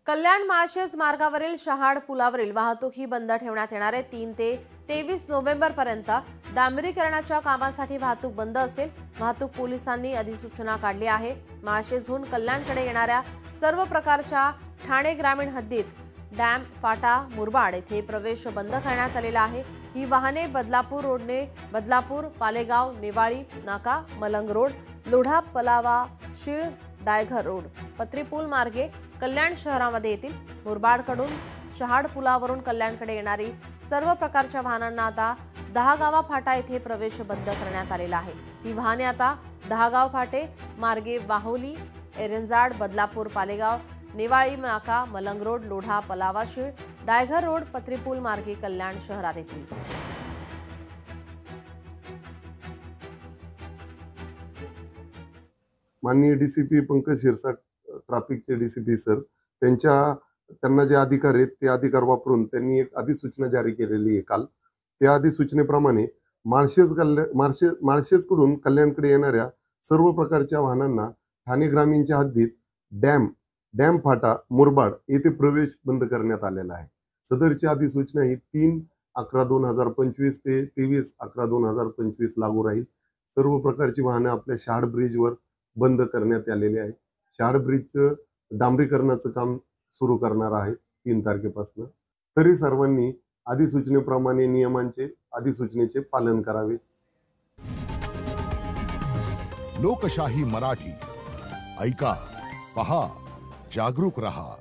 कल्याण माळशेज मार्गावरील शहाड पुलावरील वाहतूक ही बंद ठेवण्यात येणार आहे। 3 ते 23 नोव्हेंबर पर्यंत डांबरीकरणाच्या कामासाठी वाहतूक बंद असेल। वाहतूक पोलिसांनी अधिसूचना काढली आहे। माळशेजहून कल्याणकडे येणाऱ्या सर्व प्रकारच्या ठाणे ग्रामीण हद्दीत डॅम, फाटा, मुरबाड येथे प्रवेश बंद करण्यात आलेला आहे। ही वाहने बदलापूर रोडने बदलापूर, पालेगाव, नेवाळी नाका, मलंग रोड, लोढा, पलावा, शीळ, डायघर रोड, पत्रीपूल मार्गे कल्याण शहरामध्ये येतील। मुरबाडकडून शहाड पुलावरून कल्याणकडे येणारी सर्व प्रकारच्या वाहनांना आता दहागावा फाटा येथे प्रवेश बंद करण्यात आलेला आहे। ही वाहने आता दहागाव फाटे मार्गे वाहोली, एरंजाड, बदलापूर, पालेगाव, नेवाळी नाका, मलंग रोड, लोढा, पलावा, शीळ, डायघर रोड, पत्रीपूल मार्गे कल्याण शहरात येतील। माननीय डीसीपी पंकज शिरसाट, ट्रॅफिकचे डीसीपी सर, त्यांना जे अधिकार आहेत ते अधिकार वापरून त्यांनी एक अधिसूचना जारी केलेली आहे काल। त्या अधिसूचनेप्रमाणे माळशेजकडून कल्याणकडे येणाऱ्या सर्व प्रकारच्या वाहनांना ठाणे ग्रामीणच्या हद्दीत डॅम फाटा, मुरबाड येथे प्रवेश बंद करण्यात आलेला आहे। सदरची अधिसूचना ही 3/11/2025 ते 23/11/2025 लागू राहील। सर्व प्रकारची वाहनं आपल्या शहाड ब्रिजवर बंद करण्यात आलेले आहे। शहाड ब्रिजचं डांबरीकरणाचं काम सुरू करणार आहे 3 तारखेपासून। तरी सर्वांनी अधिसूचनेप्रमाणे नियमांचे, अधिसूचनेचे पालन करावे। लोकशाही मराठी ऐका, पहा, जागरूक रहा।